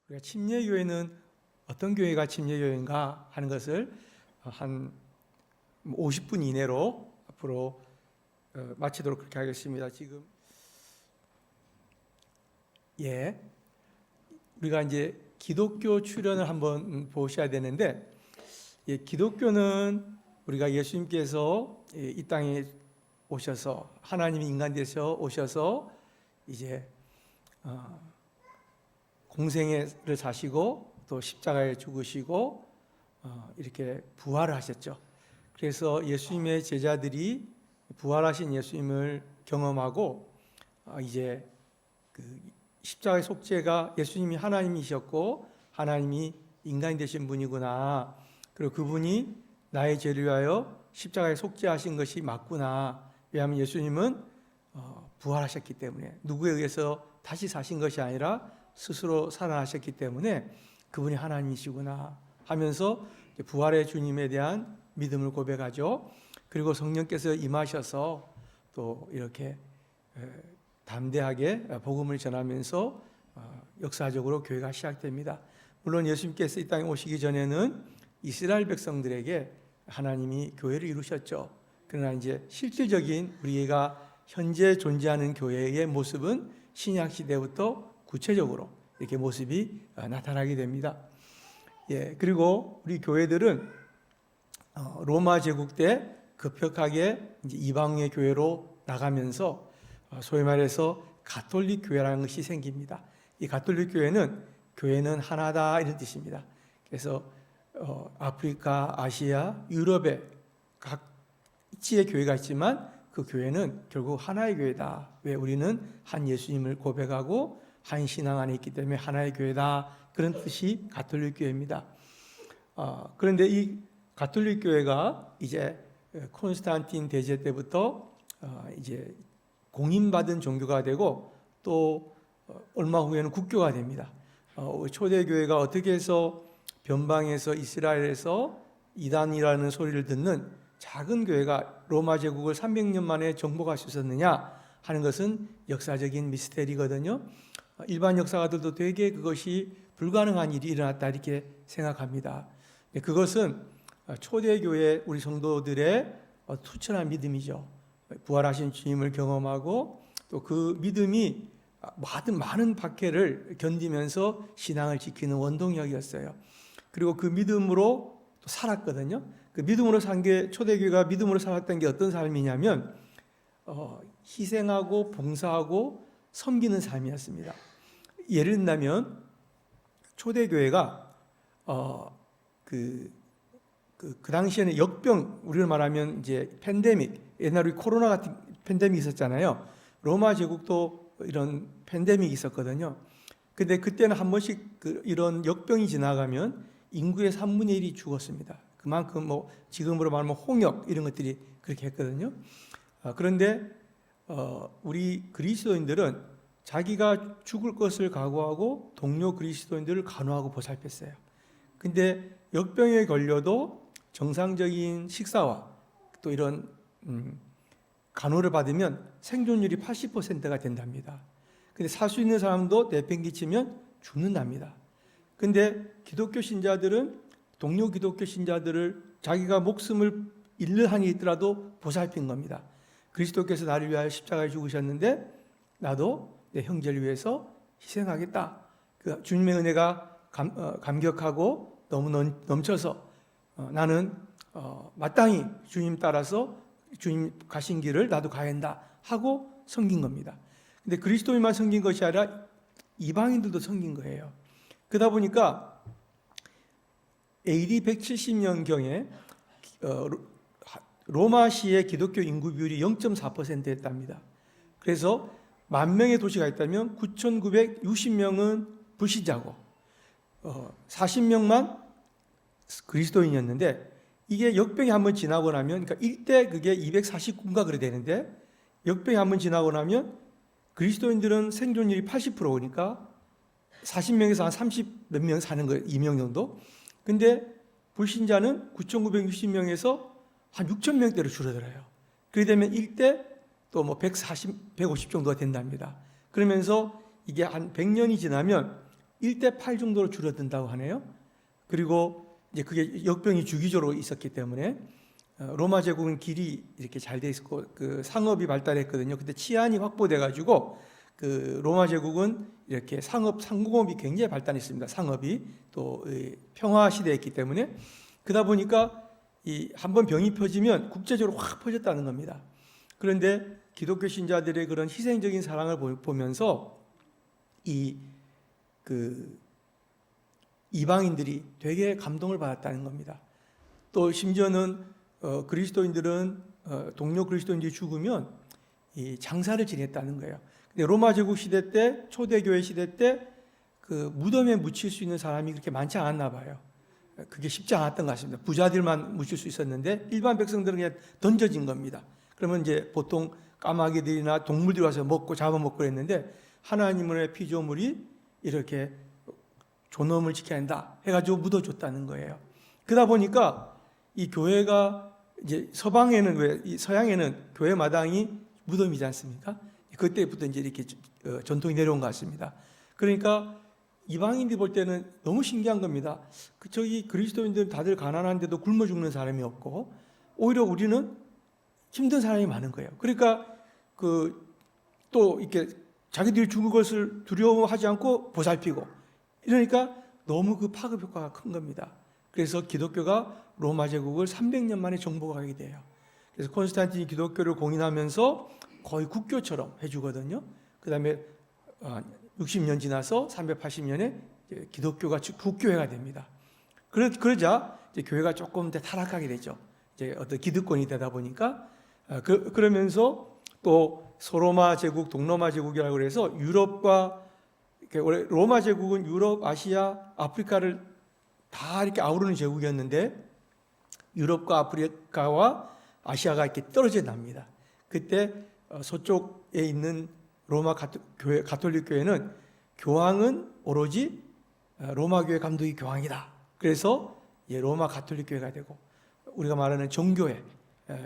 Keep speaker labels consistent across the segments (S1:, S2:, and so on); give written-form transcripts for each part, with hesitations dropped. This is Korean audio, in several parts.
S1: 우리가 침례교회는 어떤 교회가 침례교회인가 하는 것을 한 50분 이내로 앞으로 마치도록 그렇게 하겠습니다. 지금 우리가 이제 기독교 출현을 한번 보셔야 되는데, 기독교는 우리가 예수님께서 이 땅에 오셔서 하나님이 인간 되셔 오셔서 이제 공생애를 사시고 또 십자가에 죽으시고 이렇게 부활을 하셨죠. 그래서 예수님의 제자들이 부활하신 예수님을 경험하고 이제 그 십자가의 속죄가 예수님이 하나님이셨고 하나님이 인간이 되신 분이구나, 그리고 그분이 나의 죄를 위하여 십자가에 속죄하신 것이 맞구나. 왜냐하면 예수님은 부활하셨기 때문에, 누구에 의해서 다시 사신 것이 아니라 스스로 살아나셨기 때문에 그분이 하나님이시구나 하면서 부활의 주님에 대한 믿음을 고백하죠. 그리고 성령께서 임하셔서 또 이렇게 담대하게 복음을 전하면서 역사적으로 교회가 시작됩니다. 물론 예수님께서 이 땅에 오시기 전에는 이스라엘 백성들에게 하나님이 교회를 이루셨죠. 그러나 이제 실질적인 우리가 현재 존재하는 교회의 모습은 신약 시대부터 구체적으로 이렇게 모습이 나타나게 됩니다. 그리고 우리 교회들은 로마 제국 때 급격하게 이제 이방의 교회로 나가면서 소위 말해서 가톨릭 교회라는 것이 생깁니다. 이 가톨릭 교회는 하나다 이런 뜻입니다. 그래서 아프리카, 아시아, 유럽에 각지의 교회가 있지만 그 교회는 결국 하나의 교회다. 왜? 우리는 한 예수님을 고백하고 한 신앙 안에 있기 때문에 하나의 교회다. 그런 뜻이 가톨릭 교회입니다. 그런데 이 가톨릭 교회가 이제 콘스탄틴 대제 때부터 이제 공인받은 종교가 되고 또 얼마 후에는 국교가 됩니다. 초대 교회가 어떻게 해서 변방에서 이스라엘에서 이단이라는 소리를 듣는 작은 교회가 로마 제국을 300년 만에 정복할 수 있었느냐 하는 것은 역사적인 미스테리거든요. 일반 역사가들도 되게 그것이 불가능한 일이 일어났다 이렇게 생각합니다. 그것은 초대교회 우리 성도들의 투철한 믿음이죠. 부활하신 주님을 경험하고 또 그 믿음이 많은 박해를 견디면서 신앙을 지키는 원동력이었어요. 그리고 그 믿음으로 또 살았거든요. 그 믿음으로 산 게, 초대교회가 믿음으로 살았던 게 어떤 삶이냐면 희생하고 봉사하고 섬기는 삶이었습니다. 예를 든다면 초대교회가 그 당시에는 역병, 우리를 말하면 이제 팬데믹, 옛날에 코로나 같은 팬데믹이 있었잖아요. 로마 제국도 이런 팬데믹이 있었거든요. 근데 그때는 한 번씩 이런 역병이 지나가면 인구의 3분의 1이 죽었습니다. 그만큼 지금으로 말하면 홍역 이런 것들이 그렇게 했거든요. 그런데 우리 그리스도인들은 자기가 죽을 것을 각오하고 동료 그리스도인들을 간호하고 보살폈어요. 근데 역병에 걸려도 정상적인 식사와 또 이런 간호를 받으면 생존율이 80%가 된답니다. 근데 살 수 있는 사람도 내팽개치면 죽는답니다. 근데 기독교 신자들은 동료 기독교 신자들을 자기가 목숨을 잃는 한이 있더라도 보살핀 겁니다. 그리스도께서 나를 위하여 십자가에 죽으셨는데 나도 내 형제를 위해서 희생하겠다. 그 주님의 은혜가 감격하고 너무 넘쳐서 나는 마땅히 주님 따라서 주님 가신 길을 나도 가야 한다 하고 섬긴 겁니다. 근데 그리스도인만 섬긴 것이 아니라 이방인들도 섬긴 거예요. 그러다 보니까 AD 170년경에 로마시의 기독교 인구 비율이 0.4%였답니다. 그래서 10,000명의 도시가 있다면 9,960명은 불신자고 40명만 그리스도인이었는데, 이게 역병이 한번 지나고 나면, 그러니까 일대 그게 249인가 그래 되는데, 역병이 한번 지나고 나면 그리스도인들은 생존율이 80%니까 40명에서 한 30 몇 명 사는 거예요. 2명 정도. 근데 불신자는 9,960명에서 한 6,000명대로 줄어들어요. 그렇게 되면 일대 또 140, 150 정도가 된답니다. 그러면서 이게 한 100년이 지나면 1대 8 정도로 줄어든다고 하네요. 그리고 이제 그게 역병이 주기적으로 있었기 때문에 로마 제국은 길이 이렇게 잘 돼 있고 그 상업이 발달했거든요. 근데 치안이 확보돼 가지고 그 로마 제국은 이렇게 상공업이 굉장히 발달했습니다. 상업이 또 평화 시대였기 때문에 그러다 보니까 이 한번 병이 퍼지면 국제적으로 확 퍼졌다는 겁니다. 그런데 기독교 신자들의 그런 희생적인 사랑을 보면서 이방인들이 되게 감동을 받았다는 겁니다. 또 심지어는 그리스도인들은 동료 그리스도인들이 죽으면 이 장사를 지냈다는 거예요. 근데 로마 제국 시대 때, 초대교회 시대 때 그 무덤에 묻힐 수 있는 사람이 그렇게 많지 않았나 봐요. 그게 쉽지 않았던 것 같습니다. 부자들만 묻힐 수 있었는데 일반 백성들은 그냥 던져진 겁니다. 그러면 이제 보통 까마귀들이나 동물들이 와서 잡아먹고 그랬는데 하나님의 피조물이 이렇게 존엄을 지켜야 한다 해가지고 묻어줬다는 거예요. 그러다 보니까 이 교회가 이제 서양에는 교회 마당이 무덤이지 않습니까? 그때부터 이제 이렇게 전통이 내려온 것 같습니다. 그러니까 이방인들이 볼 때는 너무 신기한 겁니다. 저기 그리스도인들은 다들 가난한데도 굶어 죽는 사람이 없고 오히려 우리는 힘든 사람이 많은 거예요. 그러니까 또 이렇게 자기들이 죽을 것을 두려워하지 않고 보살피고 이러니까 너무 그 파급 효과가 큰 겁니다. 그래서 기독교가 로마 제국을 300년 만에 정복하게 돼요. 그래서 콘스탄틴이 기독교를 공인하면서 거의 국교처럼 해주거든요. 그 다음에 60년 지나서 380년에 기독교가 국교회가 됩니다. 그러자 이제 교회가 조금 더 타락하게 되죠. 이제 어떤 기득권이 되다 보니까 그러면서 또 소로마 제국, 동로마 제국이라고 해서 유럽과 원래 로마 제국은 유럽, 아시아, 아프리카를 다 이렇게 아우르는 제국이었는데 유럽과 아프리카와 아시아가 이렇게 떨어져 납니다. 그때 서쪽에 있는 로마 가톨릭 교회는 교황은 오로지 로마 교회 감독이 교황이다. 그래서 로마 가톨릭 교회가 되고 우리가 말하는 정교회,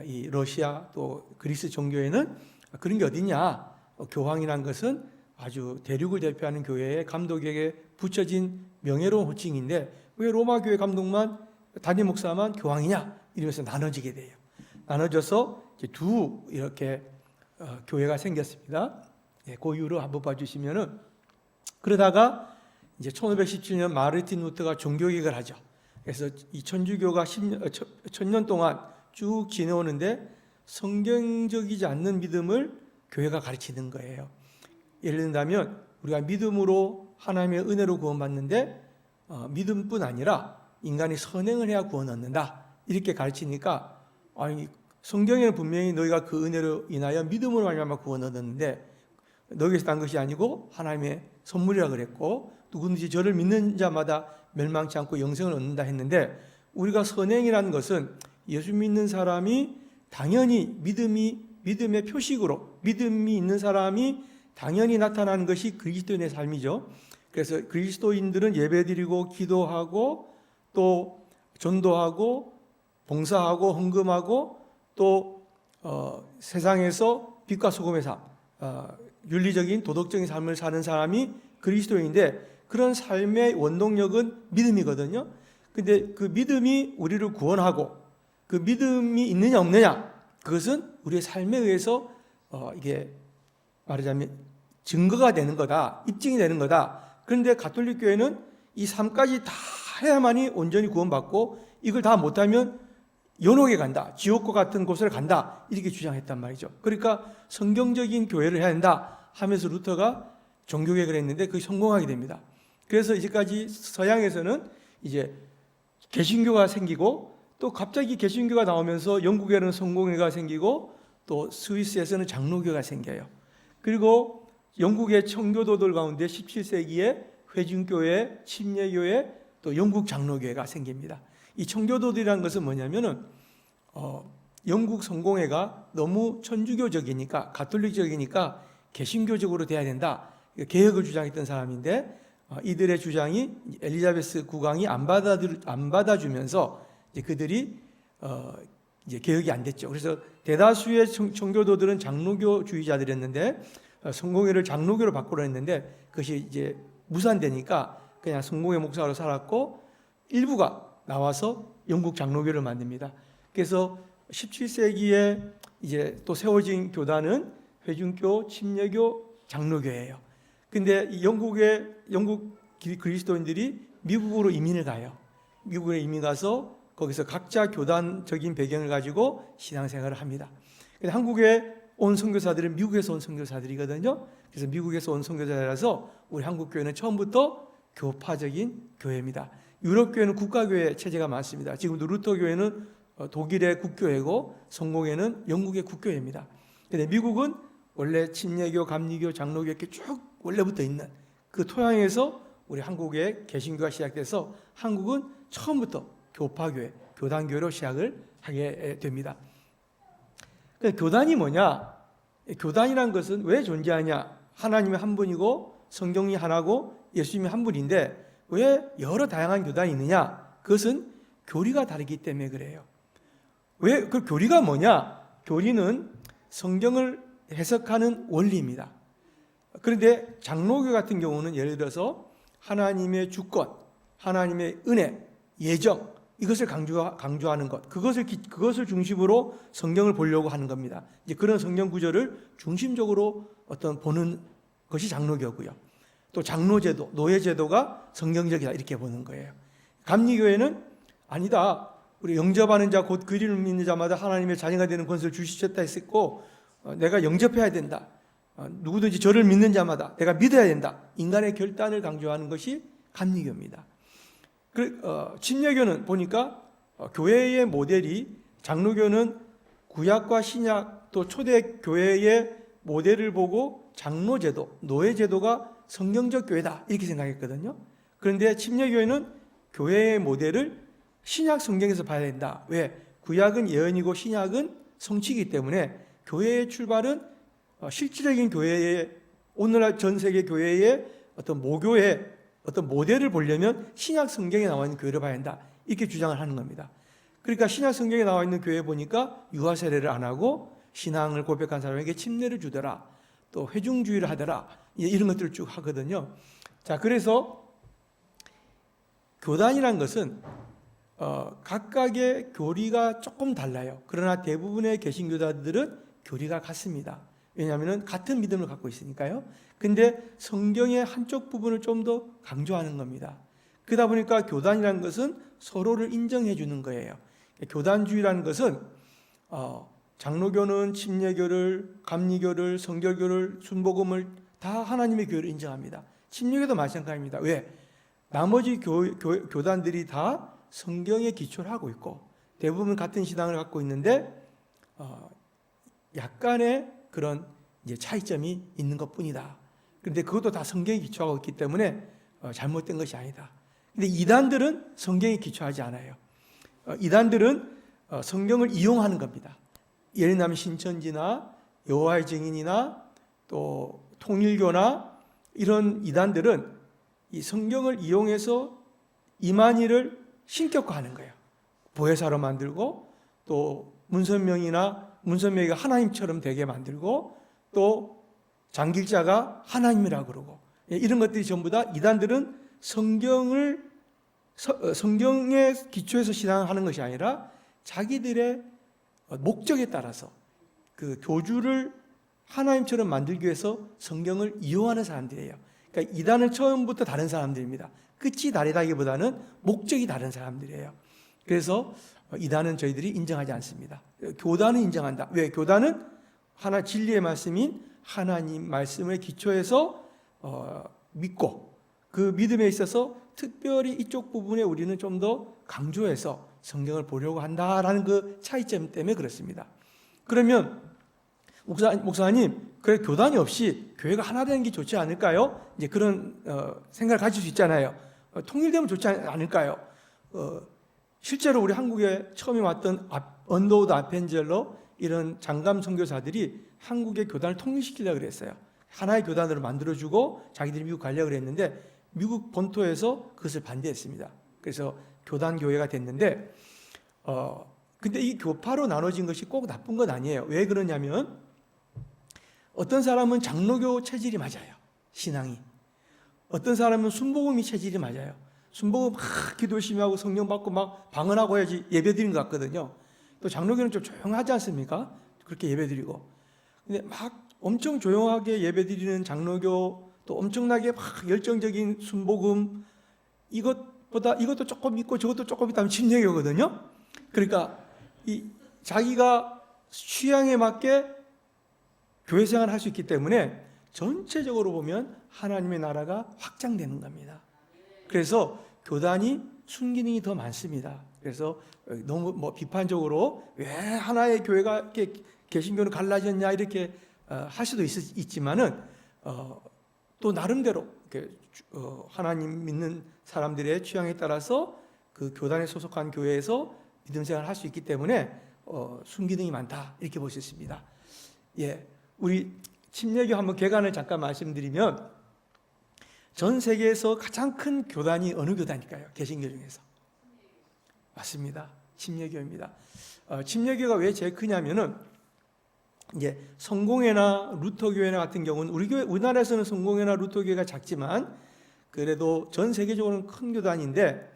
S1: 이 러시아 또 그리스 정교회는 그런 게 어디냐? 교황이란 것은 아주 대륙을 대표하는 교회의 감독에게 붙여진 명예로운 호칭인데 왜 로마 교회 감독만 담임 목사만 교황이냐? 이러면서 나눠지게 돼요. 나눠져서 이제 두 이렇게 교회가 생겼습니다. 그 이후로 한번 봐주시면은 그러다가 이제 1517년 마르틴 루터가 종교개혁을 하죠. 그래서 이 천주교가 1000년 동안 쭉 지내오는데 성경적이지 않는 믿음을 교회가 가르치는 거예요. 예를 든다면 우리가 믿음으로 하나님의 은혜로 구원받는데 믿음뿐 아니라 인간이 선행을 해야 구원 얻는다 이렇게 가르치니까 아니 성경에는 분명히 너희가 그 은혜로 인하여 믿음으로 말미암아 구원 얻었는데 너희에서 난 것이 아니고 하나님의 선물이라 그랬고 누구든지 저를 믿는 자마다 멸망치 않고 영생을 얻는다 했는데 우리가 선행이라는 것은 예수 믿는 사람이 당연히 믿음의 표식으로 믿음이 있는 사람이 당연히 나타나는 것이 그리스도인의 삶이죠. 그래서 그리스도인들은 예배드리고 기도하고 또 전도하고 봉사하고 헌금하고 또 세상에서 빛과 소금의 삶, 윤리적인 도덕적인 삶을 사는 사람이 그리스도인인데 그런 삶의 원동력은 믿음이거든요. 근데 그 믿음이 우리를 구원하고 그 믿음이 있느냐 없느냐 그것은 우리의 삶에 의해서 이게 말하자면 증거가 되는 거다, 입증이 되는 거다. 그런데 가톨릭 교회는 이 삶까지 다 해야만이 온전히 구원받고 이걸 다 못하면 연옥에 간다, 지옥과 같은 곳을 간다 이렇게 주장했단 말이죠. 그러니까 성경적인 교회를 해야 한다 하면서 루터가 종교개혁을 했는데 그게 성공하게 됩니다. 그래서 이제까지 서양에서는 이제 개신교가 생기고 또 갑자기 개신교가 나오면서 영국에는 성공회가 생기고 또 스위스에서는 장로교가 생겨요. 그리고 영국의 청교도들 가운데 17세기에 회중교회, 침례교회, 또 영국 장로교회가 생깁니다. 이 청교도들이라는 것은 뭐냐면은 영국 성공회가 너무 천주교적이니까 가톨릭적이니까 개신교적으로 돼야 된다. 개혁을 주장했던 사람인데 이들의 주장이 엘리자베스 국왕이 안 받아주면서 이제 그들이 이제 개혁이 안 됐죠. 그래서 대다수의 청교도들은 장로교주의자들이었는데 성공회를 장로교로 바꾸려 했는데 그것이 이제 무산되니까 그냥 성공의 목사로 살았고 일부가 나와서 영국 장로교를 만듭니다. 그래서 17세기에 이제 또 세워진 교단은 회중교, 침례교, 장로교예요. 근데 영국 그리스도인들이 미국으로 이민을 가요. 미국에 이민 가서 거기서 각자 교단적인 배경을 가지고 신앙생활을 합니다. 근데 한국에 온 선교사들은 미국에서 온 선교사들이거든요. 그래서 미국에서 온 선교사라서 우리 한국 교회는 처음부터 교파적인 교회입니다. 유럽 교회는 국가교회 체제가 많습니다. 지금도 루터 교회는 독일의 국교회고 성공회는 영국의 국교회입니다. 근데 미국은 원래 침례교, 감리교, 장로교 이렇게 쭉 원래부터 있는 그 토양에서 우리 한국의 개신교가 시작돼서 한국은 처음부터 교파교회, 교단교회로 시작을 하게 됩니다. 교단이 뭐냐? 교단이란 것은 왜 존재하냐? 하나님이 한 분이고 성경이 하나고 예수님이 한 분인데 왜 여러 다양한 교단이 있느냐? 그것은 교리가 다르기 때문에 그래요. 왜 그 교리가 뭐냐? 교리는 성경을 해석하는 원리입니다. 그런데 장로교 같은 경우는 예를 들어서 하나님의 주권, 하나님의 은혜, 예정 이것을 강조하는 것, 그것을 중심으로 성경을 보려고 하는 겁니다. 이제 그런 성경 구절을 중심적으로 보는 것이 장로교고요. 또 장로제도, 노예제도가 성경적이다 이렇게 보는 거예요. 감리교회는 아니다. 우리 영접하는 자 곧 그리를 믿는 자마다 하나님의 자녀가 되는 권세를 주시셨다 했고 내가 영접해야 된다. 누구든지 저를 믿는 자마다 내가 믿어야 된다. 인간의 결단을 강조하는 것이 감리교입니다. 침례교는 보니까 교회의 모델이 장로교는 구약과 신약 또 초대 교회의 모델을 보고 장로제도, 노예제도가 성경적 교회다 이렇게 생각했거든요. 그런데 침례교회는 교회의 모델을 신약 성경에서 봐야 된다. 왜? 구약은 예언이고 신약은 성취이기 때문에 교회의 출발은 실질적인 교회의 오늘날 전 세계 교회의 모교의 모델을 보려면 신약 성경에 나와 있는 교회를 봐야 한다. 이렇게 주장을 하는 겁니다. 그러니까 신약 성경에 나와 있는 교회 보니까 유아 세례를 안 하고 신앙을 고백한 사람에게 침례를 주더라. 또 회중주의를 하더라. 이런 것들을 쭉 하거든요. 자, 그래서 교단이란 것은 각각의 교리가 조금 달라요. 그러나 대부분의 개신교단들은 교리가 같습니다. 왜냐하면 같은 믿음을 갖고 있으니까요. 근데 성경의 한쪽 부분을 좀 더 강조하는 겁니다. 그러다 보니까 교단이라는 것은 서로를 인정해 주는 거예요. 교단주의라는 것은 장로교는 침례교를, 감리교를, 성결교를, 순복음을 다 하나님의 교회를 인정합니다. 침례교도 마찬가지입니다. 왜? 나머지 교단들이 다 성경에 기초를 하고 있고 대부분 같은 신앙을 갖고 있는데 약간의 그런 이제 차이점이 있는 것뿐이다. 그런데 그것도 다 성경에 기초하고 있기 때문에 잘못된 것이 아니다. 근데 이단들은 성경에 기초하지 않아요. 이단들은 성경을 이용하는 겁니다. 예를 들면 신천지나 여호와의 증인이나 또 통일교나 이런 이단들은 이 성경을 이용해서 이만희를 신격화하는 거예요. 보혜사로 만들고 또 문선명이가 하나님처럼 되게 만들고 또 장길자가 하나님이라고 그러고 이런 것들이 전부 다 이단들은 성경에 기초해서 신앙하는 것이 아니라 자기들의 목적에 따라서 그 교주를 하나님처럼 만들기 위해서 성경을 이용하는 사람들이에요. 그러니까 이단은 처음부터 다른 사람들입니다. 끝이 다르다기보다는 목적이 다른 사람들이에요. 그래서 이단은 저희들이 인정하지 않습니다. 교단은 인정한다. 왜? 교단은 하나 진리의 말씀인 하나님 말씀을 기초해서 믿고 그 믿음에 있어서 특별히 이쪽 부분에 우리는 좀 더 강조해서 성경을 보려고 한다라는 그 차이점 때문에 그렇습니다. 그러면 목사님, 그래 교단이 없이 교회가 하나 되는 게 좋지 않을까요? 이제 그런 생각을 가질 수 있잖아요. 통일되면 좋지 않을까요? 실제로 우리 한국에 처음에 왔던 언더우드 아펜젤러 이런 장감 선교사들이 한국의 교단을 통일시키려고 그랬어요. 하나의 교단으로 만들어주고 자기들이 미국 가려고 그랬는데 미국 본토에서 그것을 반대했습니다. 그래서 교단 교회가 됐는데 근데 이 교파로 나눠진 것이 꼭 나쁜 건 아니에요. 왜 그러냐면 어떤 사람은 장로교 체질이 맞아요. 신앙이. 어떤 사람은 순복음이 체질이 맞아요. 순복음 막 기도 열심히 하고 성령 받고 막 방언하고 해야지 예배 드리는 것 같거든요. 또 장로교는 좀 조용하지 않습니까? 그렇게 예배 드리고. 근데 막 엄청 조용하게 예배 드리는 장로교, 또 엄청나게 막 열정적인 순복음, 이것보다 이것도 조금 있고 저것도 조금 있다면 침례교거든요. 그러니까 이 자기가 취향에 맞게 교회 생활을 할 수 있기 때문에 전체적으로 보면 하나님의 나라가 확장되는 겁니다. 그래서 교단이 순기능이 더 많습니다. 그래서 너무 뭐 비판적으로 왜 하나의 교회가 이렇게 개신교는 갈라졌냐 이렇게 할 수도 있지만은 또 나름대로 하나님 믿는 사람들의 취향에 따라서 그 교단에 소속한 교회에서 믿음 생활을 할 수 있기 때문에 순기능이 많다 이렇게 볼 수 있습니다. 예, 우리 침례교 한번 개관을 잠깐 말씀드리면 전 세계에서 가장 큰 교단이 어느 교단일까요? 개신교 중에서. 맞습니다. 침례교입니다. 침례교가 왜 제일 크냐면은 이제 성공회나 루터교회 같은 경우는 우리나라에서는 성공회나 루터교회가 작지만 그래도 전 세계적으로는 큰 교단인데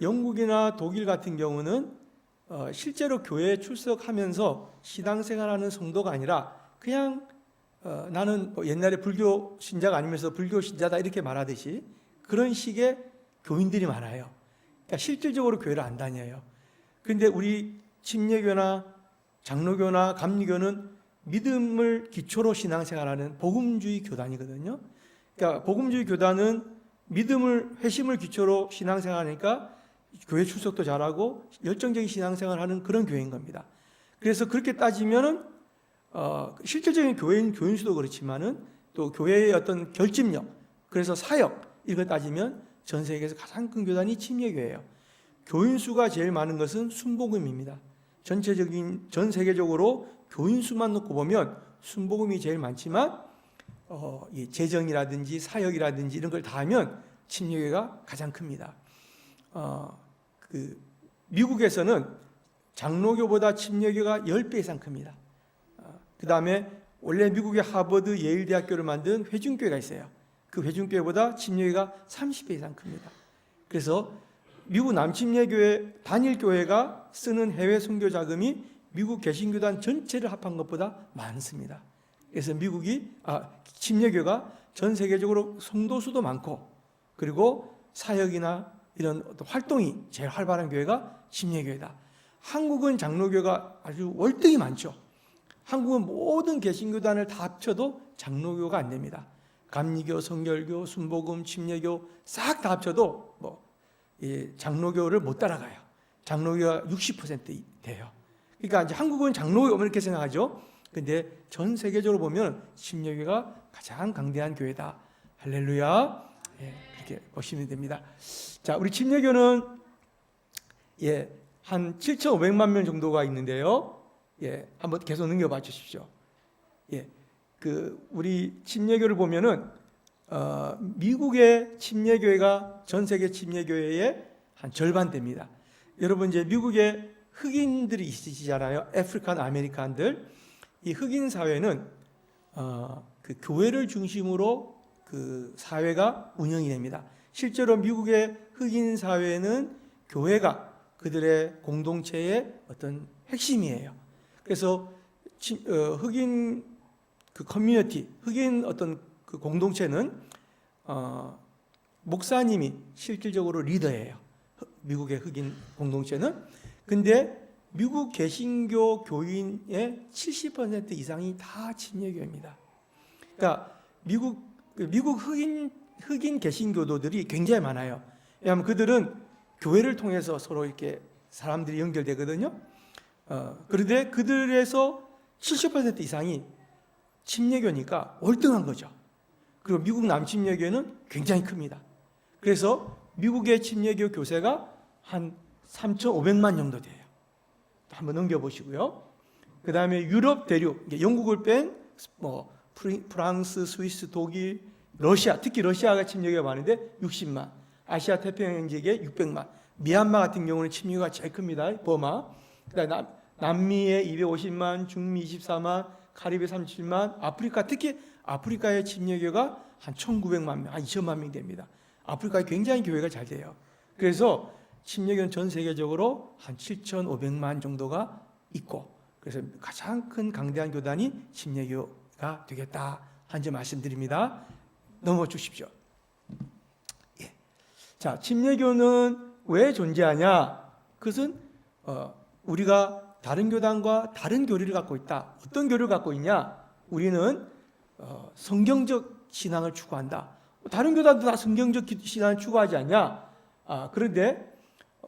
S1: 영국이나 독일 같은 경우는 실제로 교회에 출석하면서 신앙생활하는 성도가 아니라 그냥 나는 옛날에 불교 신자가 아니면서 불교 신자다 이렇게 말하듯이 그런 식의 교인들이 많아요. 그러니까 실질적으로 교회를 안 다녀요. 그런데 우리 침례교나 장로교나 감리교는 믿음을 기초로 신앙생활하는 복음주의 교단이거든요. 그러니까 복음주의 교단은 믿음을 회심을 기초로 신앙생활하니까 교회 출석도 잘하고 열정적인 신앙생활하는 그런 교회인 겁니다. 그래서 그렇게 따지면은 실질적인 교인 수도 그렇지만은 또 교회의 어떤 결집력, 그래서 사역 이걸 따지면 전 세계에서 가장 큰 교단이 침례교회예요. 교인 수가 제일 많은 것은 순복음입니다. 전 세계적으로 교인 수만 놓고 보면 순복음이 제일 많지만 이 재정이라든지 사역이라든지 이런 걸 다 하면 침례교회가 가장 큽니다. 미국에서는 장로교보다 침례교가 10배 이상 큽니다. 그 다음에 원래 미국의 하버드 예일 대학교를 만든 회중교회가 있어요. 그 회중교회보다 침례교회가 30배 이상 큽니다. 그래서 미국 남침례교회 단일교회가 쓰는 해외 선교 자금이 미국 개신교단 전체를 합한 것보다 많습니다. 그래서 침례교회가 전 세계적으로 성도 수도 많고 그리고 사역이나 이런 활동이 제일 활발한 교회가 침례교회다. 한국은 장로교가 아주 월등히 많죠. 한국은 모든 개신교단을 다 합쳐도 장로교가 안 됩니다. 감리교, 성결교, 순복음, 침례교 싹 다 합쳐도 장로교를 못 따라가요. 장로교가 60% 돼요. 그러니까 이제 한국은 장로교 이렇게 생각하죠. 근데 전 세계적으로 보면 침례교가 가장 강대한 교회다. 할렐루야. 그렇게 보시면 됩니다. 자, 우리 침례교는 한 7,500만 명 정도가 있는데요. 한번 계속 넘겨봐 주십시오. 우리 침례교를 보면은 미국의 침례교회가 전 세계 침례교회의 한 절반 됩니다. 여러분 이제 미국에 흑인들이 있으시잖아요. 아프리칸 아메리칸들. 이 흑인 사회는 그 교회를 중심으로 그 사회가 운영이 됩니다. 실제로 미국의 흑인 사회는 교회가 그들의 공동체의 어떤 핵심이에요. 그래서 흑인 그 커뮤니티, 흑인 어떤 그 공동체는 목사님이 실질적으로 리더예요. 미국의 흑인 공동체는. 근데 미국 개신교 교인의 70% 이상이 다 침례교입니다. 그러니까 미국 흑인 개신교도들이 굉장히 많아요. 왜냐하면 그들은 교회를 통해서 서로 이렇게 사람들이 연결되거든요. 그런데 그들에서 70% 이상이 침례교니까 월등한 거죠. 그리고 미국 남침례교는 굉장히 큽니다. 그래서 미국의 침례교 교세가 한 3,500만 정도 돼요. 한번 넘겨보시고요. 그 다음에 유럽 대륙, 영국을 뺀 프랑스, 스위스, 독일, 러시아, 특히 러시아가 침례교가 많은데 60만, 아시아 태평양 지역에 600만, 미얀마 같은 경우는 침례교가 제일 큽니다. 버마. 그다음에 남미에 250만, 중미 24만, 카리브해 37만, 아프리카 특히 아프리카의 침례교회가 한 1,900만 명, 한 2천만 명 됩니다. 아프리카에 굉장히 교회가 잘 돼요. 그래서 침례교는 전 세계적으로 한 7,500만 정도가 있고, 그래서 가장 큰 강대한 교단이 침례교가 되겠다 한 점 말씀드립니다. 넘어 주십시오. 예. 자, 침례교는 왜 존재하냐? 그것은 우리가 다른 교단과 다른 교리를 갖고 있다. 어떤 교리를 갖고 있냐? 우리는 성경적 신앙을 추구한다. 다른 교단도 다 성경적 신앙을 추구하지 않냐? 그런데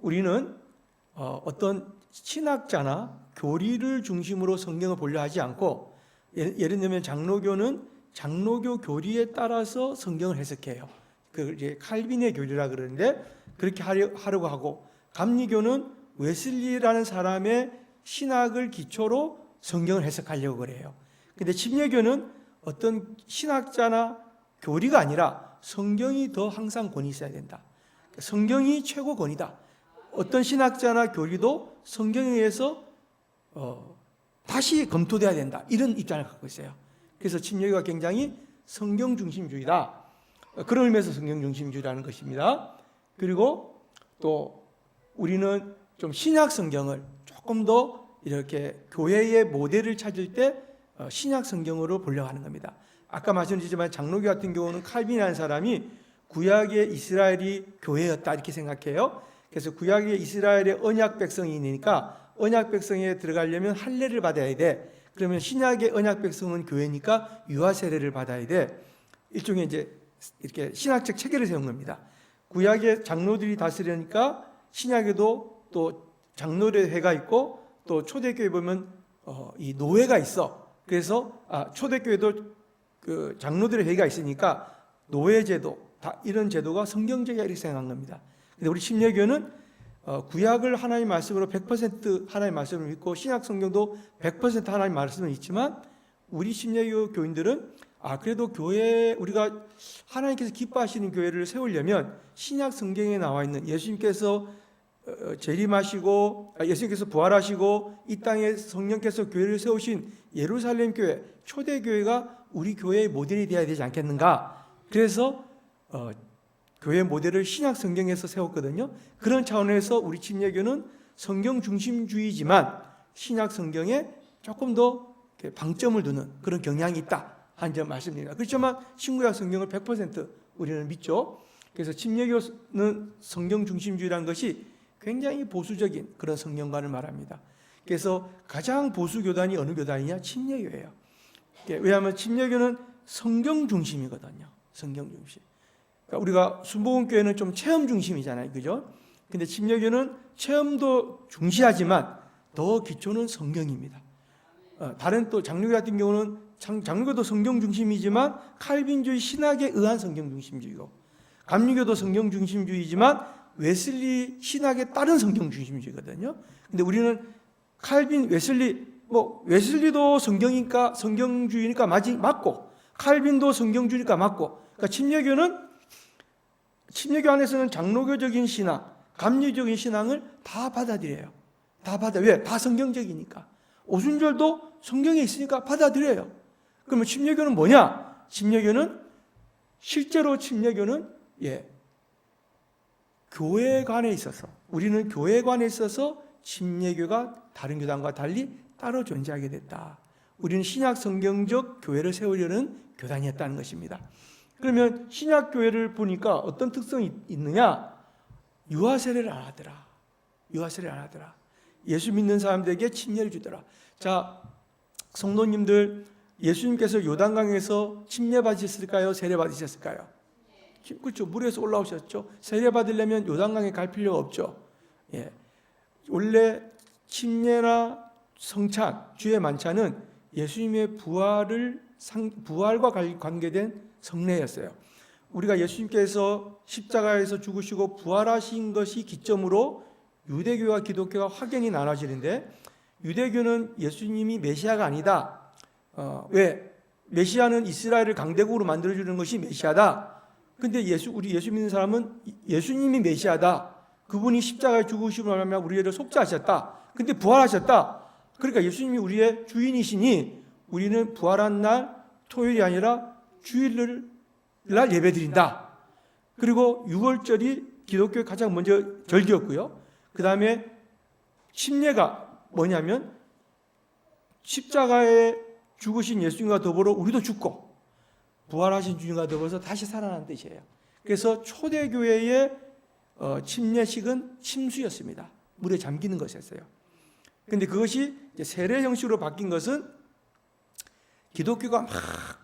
S1: 우리는 어떤 신학자나 교리를 중심으로 성경을 보려 하지 않고, 예를 들면 장로교는 장로교 교리에 따라서 성경을 해석해요. 그 이제 칼빈의 교리라 그러는데 그렇게 하려고 하고, 감리교는 웨슬리라는 사람의 신학을 기초로 성경을 해석하려고 그래요. 근데 침례교는 어떤 신학자나 교리가 아니라 성경이 더 항상 권위 있어야 된다. 성경이 최고 권위다. 어떤 신학자나 교리도 성경에 의해서 다시 검토돼야 된다. 이런 입장을 갖고 있어요. 그래서 침례교가 굉장히 성경 중심주의다. 그런 의미에서 성경 중심주의라는 것입니다. 그리고 또 우리는 좀 신약 성경을 조금 더 이렇게 교회의 모델을 찾을 때 신약 성경으로 보려고 하는 겁니다. 아까 말씀드렸지만 장로교 같은 경우는 칼빈이라는 사람이 구약의 이스라엘이 교회였다 이렇게 생각해요. 그래서 구약의 이스라엘의 언약 백성이니까 언약 백성에 들어가려면 할례를 받아야 돼. 그러면 신약의 언약 백성은 교회니까 유아 세례를 받아야 돼. 일종의 이제 이렇게 신학적 체계를 세운 겁니다. 구약의 장로들이 다스리니까 신약에도 또 장로회가 있고, 또 초대교회 보면 이 노회가 있어. 그래서 초대교회도 그 장로들의 회의가 있으니까 노회제도, 다 이런 제도가 성경적이야 이렇게 생각한 겁니다. 근데 우리 침례교는 구약을 하나님 말씀으로 100% 하나님 말씀을 믿고, 신약 성경도 100% 하나님 말씀을 믿지만, 우리 침례교 교인들은 그래도 교회, 우리가 하나님께서 기뻐하시는 교회를 세우려면 신약 성경에 나와 있는 예수님께서 재림하시고 예수님께서 부활하시고 이 땅에 성령께서 교회를 세우신 예루살렘 교회, 초대교회가 우리 교회의 모델이 되어야 되지 않겠는가. 그래서 교회 모델을 신약 성경에서 세웠거든요. 그런 차원에서 우리 침례교는 성경 중심주의지만 신약 성경에 조금 더 방점을 두는 그런 경향이 있다 한 점 말씀드립니다. 그렇지만 신구약 성경을 100% 우리는 믿죠. 그래서 침례교는 성경 중심주의라는 것이 굉장히 보수적인 그런 성경관을 말합니다. 그래서 가장 보수 교단이 어느 교단이냐? 침례교예요. 왜냐하면 침례교는 성경 중심이거든요. 성경 중심. 그러니까 우리가 순복음교회는 좀 체험 중심이잖아요, 그죠? 근데 침례교는 체험도 중시하지만 더 기초는 성경입니다. 다른 또 장로교 같은 경우는 장로교도 성경 중심이지만 칼빈주의 신학에 의한 성경 중심주의고, 감리교도 성경 중심주의지만 웨슬리 신학에 따른 성경 중심주의거든요. 근데 우리는 칼빈, 웨슬리도 성경이니까 성경주의니까 맞고, 칼빈도 성경주의니까 맞고, 그러니까 침례교 안에서는 장로교적인 신앙, 감리적인 신앙을 다 받아들여요. 왜? 다 성경적이니까. 오순절도 성경에 있으니까 받아들여요. 그러면 침례교는 뭐냐? 실제로 침례교는 교회관에 있어서, 우리는 교회관에 있어서 침례교가 다른 교단과 달리 따로 존재하게 됐다. 우리는 신약 성경적 교회를 세우려는 교단이었다는 것입니다. 그러면 신약 교회를 보니까 어떤 특성이 있느냐? 유아 세례를 안 하더라. 예수 믿는 사람들에게 침례를 주더라. 자, 성도님들, 예수님께서 요단강에서 침례 받으셨을까요? 세례 받으셨을까요? 그렇죠. 물에서 올라오셨죠. 세례 받으려면 요단강에 갈 필요가 없죠. 원래 침례나 성찬, 주의 만찬은 예수님의 부활과 관계된 성례였어요. 우리가 예수님께서 십자가에서 죽으시고 부활하신 것이 기점으로 유대교와 기독교가 확연히 나눠지는데, 유대교는 예수님이 메시아가 아니다. 왜? 메시아는 이스라엘을 강대국으로 만들어주는 것이 메시아다. 근데 우리 예수 믿는 사람은 예수님이 메시아다. 그분이 십자가에 죽으시고 나면 우리를 속죄하셨다. 근데 부활하셨다. 그러니까 예수님이 우리의 주인이시니 우리는 부활한 날 토요일이 아니라 주일날 예배드린다. 그리고 6월절이 기독교의 가장 먼저 절기였고요. 그 다음에 침례가 뭐냐면 십자가에 죽으신 예수님과 더불어 우리도 죽고 부활하신 주님과 더불어서 다시 살아난 뜻이에요. 그래서 초대교회의 침례식은 침수였습니다. 물에 잠기는 것이었어요. 그런데 그것이 이제 세례 형식으로 바뀐 것은 기독교가 막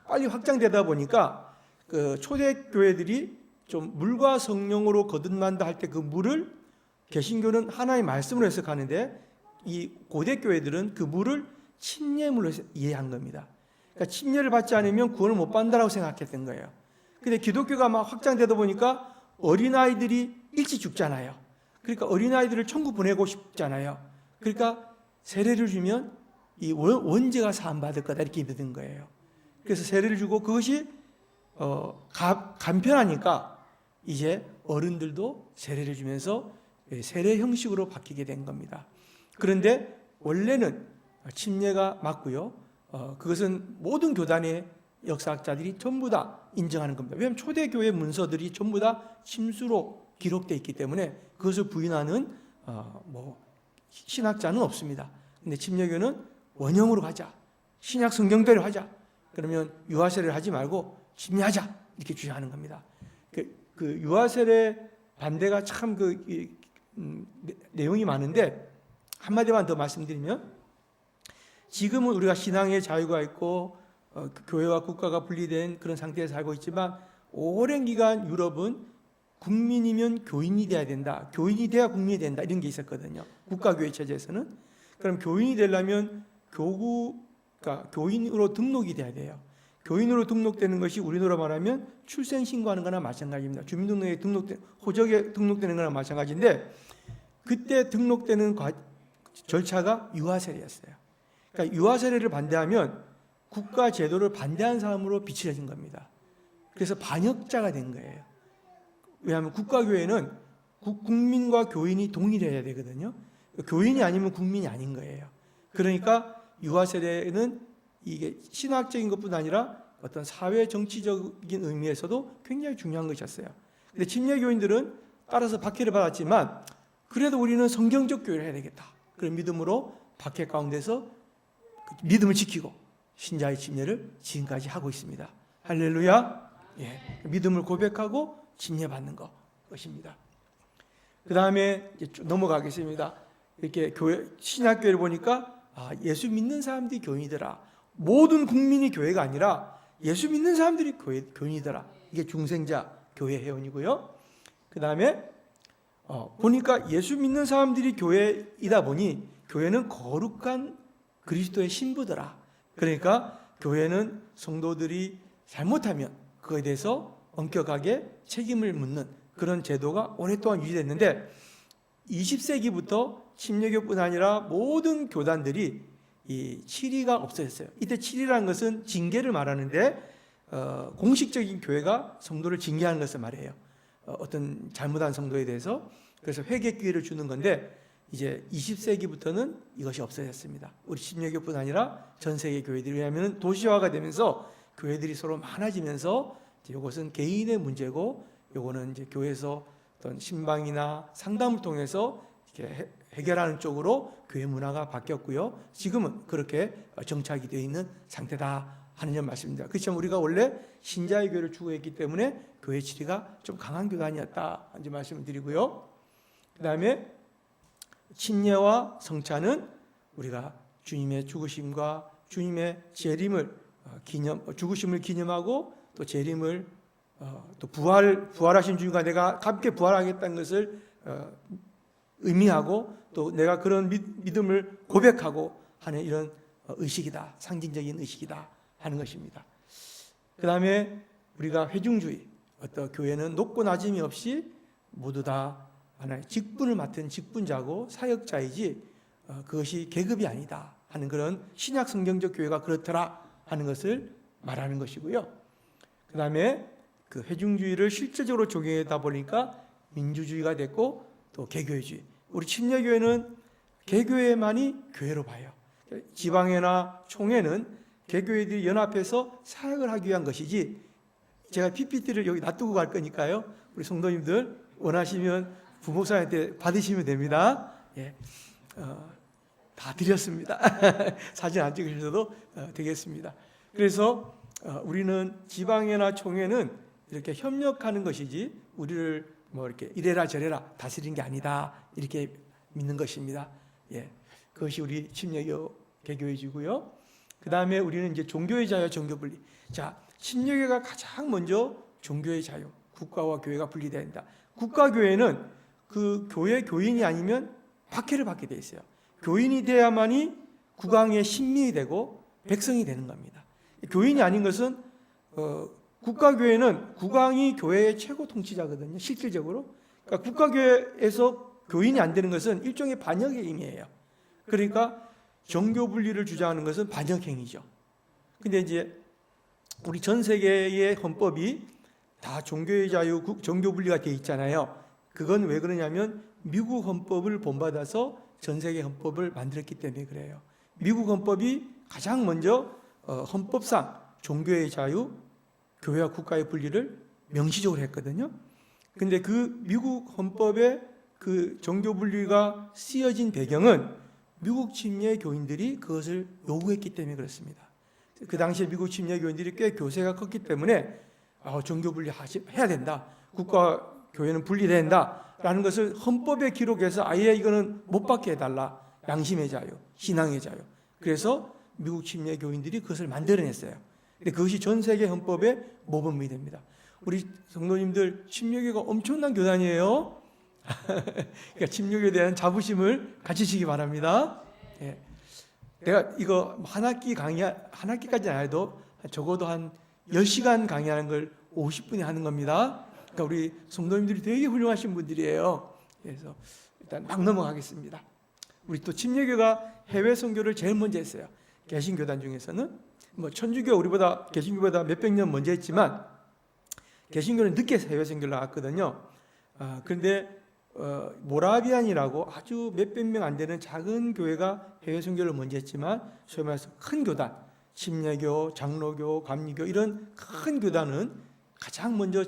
S1: 빨리 확장되다 보니까 그 초대교회들이 좀 물과 성령으로 거듭난다 할 때 그 물을 개신교는 하나의 말씀으로 해석하는데 이 고대 교회들은 그 물을 침례물로 이해한 겁니다. 그러니까 침례를 받지 않으면 구원을 못 받는다고 생각했던 거예요. 근데 기독교가 막 확장되다 보니까 어린아이들이 일찍 죽잖아요. 그러니까 어린아이들을 천국 보내고 싶잖아요. 그러니까 세례를 주면 이 원죄가 사함받을 거다 이렇게 믿은 거예요. 그래서 세례를 주고 그것이 간편하니까 이제 어른들도 세례를 주면서 세례 형식으로 바뀌게 된 겁니다. 그런데 원래는 침례가 맞고요. 그것은 모든 교단의 역사학자들이 전부 다 인정하는 겁니다. 왜냐하면 초대교회 문서들이 전부 다 침수로 기록되어 있기 때문에 그것을 부인하는 신학자는 없습니다. 근데 침례교는 원형으로 가자. 신약 성경대로 하자. 그러면 유아세례를 하지 말고 침례하자. 이렇게 주장하는 겁니다. 그 유아세례 반대가 참 내용이 많은데 한마디만 더 말씀드리면 지금은 우리가 신앙의 자유가 있고 교회와 국가가 분리된 그런 상태에서 살고 있지만 오랜 기간 유럽은 국민이면 교인이 돼야 된다. 교인이 돼야 국민이 된다. 이런 게 있었거든요. 국가교회 체제에서는. 그럼 교인이 되려면 그러니까 교인으로 등록이 돼야 돼요. 교인으로 등록되는 것이 우리나라 말하면 출생신고하는 거나 마찬가지입니다. 주민등록에 호적에 등록되는 거나 마찬가지인데 그때 등록되는 절차가 유아세례였어요. 그러니까 유아세례를 반대하면 국가 제도를 반대한 사람으로 비춰진 겁니다. 그래서 반역자가 된 거예요. 왜냐하면 국가교회는 국민과 교인이 동일해야 되거든요. 교인이 아니면 국민이 아닌 거예요. 그러니까 유아세례는 이게 신학적인 것뿐 아니라 어떤 사회 정치적인 의미에서도 굉장히 중요한 것이었어요. 근데 침례교인들은 따라서 박해를 받았지만 그래도 우리는 성경적 교회를 해야 되겠다. 그런 믿음으로 박해 가운데서 믿음을 지키고 신자의 침례를 지금까지 하고 있습니다. 할렐루야. 예, 믿음을 고백하고 침례받는 것입니다. 그 다음에 넘어가겠습니다. 이렇게 신학교회를 보니까 예수 믿는 사람들이 교인이더라. 모든 국민이 교회가 아니라 예수 믿는 사람들이 교인이더라. 이게 중생자 교회 회원이고요. 그 다음에 보니까 예수 믿는 사람들이 교회이다 보니 교회는 거룩한 그리스도의 신부더라. 그러니까 교회는 성도들이 잘못하면 그거에 대해서 엄격하게 책임을 묻는 그런 제도가 오랫동안 유지됐는데 20세기부터 침례교뿐 아니라 모든 교단들이 이 치리가 없어졌어요. 이때 치리라는 것은 징계를 말하는데 공식적인 교회가 성도를 징계하는 것을 말해요. 어떤 잘못한 성도에 대해서. 그래서 회개 기회를 주는 건데 이제 20세기부터는 이것이 없어졌습니다. 우리 침례교뿐 아니라 전 세계 교회들이, 왜냐하면 도시화가 되면서 교회들이 서로 많아지면서 이것은 개인의 문제고 이거는 이제 교회에서 어떤 신방이나 상담을 통해서 이렇게 해결하는 쪽으로 교회 문화가 바뀌었고요. 지금은 그렇게 정착이 되어 있는 상태다 하는 점 말씀입니다. 그렇지만 우리가 원래 신자의 교회를 추구했기 때문에 교회 치리가 좀 강한 교단이었다 하는 점 말씀을 드리고요. 그 다음에 침례와 성찬은 우리가 주님의 죽으심과 주님의 재림을 죽으심을 기념하고 또 재림을 또 부활하신 주님과 내가 함께 부활하겠다는 것을 의미하고 또 내가 그런 믿음을 고백하고 하는 이런 의식이다. 상징적인 의식이다 하는 것입니다. 그 다음에 우리가 회중주의, 어떤 교회는 높고 낮음이 없이 모두 다 하나의 직분을 맡은 직분자고 사역자이지 그것이 계급이 아니다 하는 그런 신약 성경적 교회가 그렇더라 하는 것을 말하는 것이고요. 그 다음에 그 회중주의를 실제적으로 적용하다 보니까 민주주의가 됐고 또 개교회주의. 우리 침례교회는 개교회만이 교회로 봐요. 지방회나 총회는 개교회들이 연합해서 사역을 하기 위한 것이지, 제가 PPT를 여기 놔두고 갈 거니까요. 우리 성도님들 원하시면 부목사한테 받으시면 됩니다. 예, 다 드렸습니다. 사진 안 찍으셔도 되겠습니다. 그래서 우리는 지방회나 총회는 이렇게 협력하는 것이지 우리를 뭐 이렇게 이래라 저래라 다스리는 게 아니다, 이렇게 믿는 것입니다. 예, 그것이 우리 침례교 개교회지고요. 그 다음에 우리는 이제 종교의 자유, 종교분리. 자, 침례교회가 가장 먼저 종교의 자유, 국가와 교회가 분리된다. 국가교회는 그 교회 교인이 아니면 박해를 받게 돼 있어요. 교인이 돼야만이 국왕의 신민이 되고 백성이 되는 겁니다. 교인이 아닌 것은 국가교회는 국왕이 교회의 최고 통치자거든요. 실질적으로. 그러니까 국가교회에서 교인이 안 되는 것은 일종의 반역의 행위예요. 그러니까 정교 분리를 주장하는 것은 반역 행위죠. 근데 이제 우리 전 세계의 헌법이 다 종교의 자유, 정교 분리가 되어 있잖아요. 그건 왜 그러냐면 미국 헌법을 본받아서 전 세계 헌법을 만들었기 때문에 그래요. 미국 헌법이 가장 먼저 헌법상 종교의 자유, 교회와 국가의 분리를 명시적으로 했거든요. 근데 그 미국 헌법의 그 종교 분리가 쓰여진 배경은 미국 침례 교인들이 그것을 요구했기 때문에 그렇습니다. 그 당시에 미국 침례 교인들이 꽤 교세가 컸기 때문에 종교 분리 해야 된다, 국가 교회는 분리된다라는 것을 헌법에 기록해서 아예 이거는 못 받게 해달라, 양심의 자유, 신앙의 자유. 그래서 미국 침례 교인들이 그것을 만들어냈어요. 근데 그것이 전 세계 헌법의 모범이 됩니다. 우리 성도님들, 침례교가 엄청난 교단이에요. 그러니까 침례교에 대한 자부심을 가지시기 바랍니다. 예. 내가 이거 한 학기까지는 안 해도 적어도 한 10시간 강의하는 걸 50분에 하는 겁니다. 그러니까 우리 성도님들이 되게 훌륭하신 분들이에요. 그래서 일단 막 넘어가겠습니다. 우리 또 침례교가 해외 선교를 제일 먼저 했어요. 개신교단 중에서는 뭐 천주교 우리보다 개신교보다 몇백 년 먼저 했지만 개신교는 늦게 해외 선교를 나갔거든요. 그런데 모라비안이라고 아주 몇백 명 안 되는 작은 교회가 해외 선교를 먼저 했지만 소위 말해서 큰 교단, 침례교, 장로교, 감리교 이런 큰 교단은 가장 먼저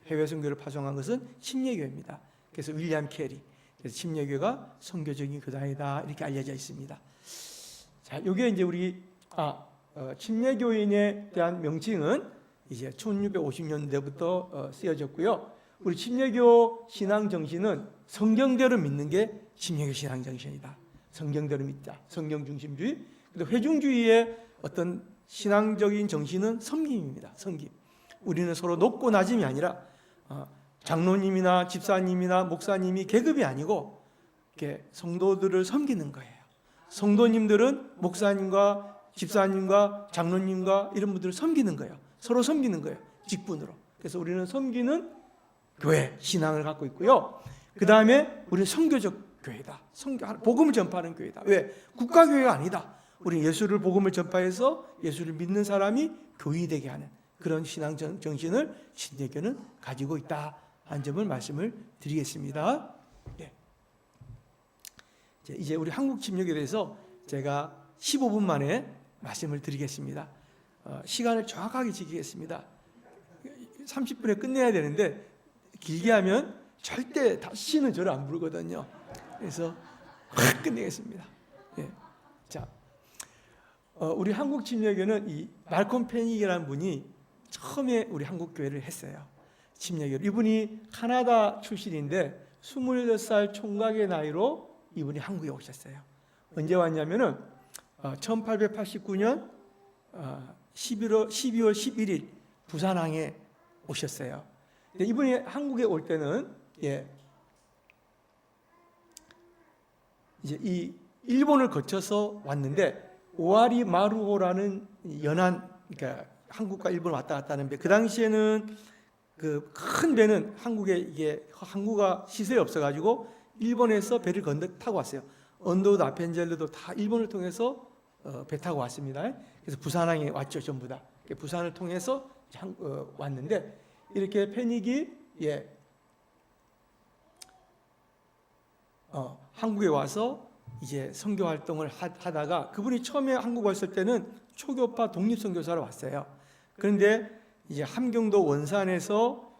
S1: 해외 선교를 파송한 것은 침례교입니다. 그래서 윌리엄 캐리, 그래서 침례교가 선교적인 교단이다 이렇게 알려져 있습니다. 자, 이게 이제 우리 침례교인에 대한 명칭은 이제 1650년대부터 쓰여졌고요. 우리 침례교 신앙 정신은 성경대로 믿는 게 침례교 신앙 정신이다. 성경대로 믿자, 성경 중심주의. 근데 회중주의의 어떤 신앙적인 정신은 섬김입니다. 섬김. 우리는 서로 높고 낮음이 아니라 장로님이나 집사님이나 목사님이 계급이 아니고 이렇게 성도들을 섬기는 거예요. 성도님들은 목사님과 집사님과 장로님과 이런 분들을 섬기는 거예요. 서로 섬기는 거예요. 직분으로. 그래서 우리는 섬기는 교회 신앙을 갖고 있고요. 그 다음에 우리는 선교적 교회다. 복음을 전파하는 교회다. 왜? 국가교회가 아니다. 우리는 예수를 복음을 전파해서 예수를 믿는 사람이 교인이 되게 하는 그런 신앙 정신을 침례교는 가지고 있다 한 점을 말씀을 드리겠습니다. 네. 이제 우리 한국 침례교에 대해서 제가 15분 만에 말씀을 드리겠습니다. 시간을 정확하게 지키겠습니다. 30분에 끝내야 되는데 길게 하면 절대 다시는 저를 안 부르거든요. 그래서 확 끝내겠습니다. 네. 자, 우리 한국 침례교는 이 말콤 패닉이라는 분이 처음에 우리 한국 교회를 했어요. 침례교를. 이분이 카나다 출신인데 28살 총각의 나이로 이분이 한국에 오셨어요. 언제 왔냐면은 1889년 12월 11일 부산항에 오셨어요. 근데 이분이 한국에 올 때는 이제 이 일본을 거쳐서 왔는데 오와리 마루호라는 연안, 그러니까 한국과 일본 왔다 갔다 하는 배. 그 당시에는 그 큰 배는 한국에 이게 항구가 시설이 없어가지고 일본에서 배를 타고 왔어요. 언도도 아펜젤르도 다 일본을 통해서 배 타고 왔습니다. 그래서 부산항에 왔죠, 전부 다. 부산을 통해서 왔는데 이렇게 패닉이 한국에 와서 이제 선교 활동을 하다가 그분이 처음에 한국 왔을 때는 초교파 독립 선교사로 왔어요. 그런데 이제 함경도 원산에서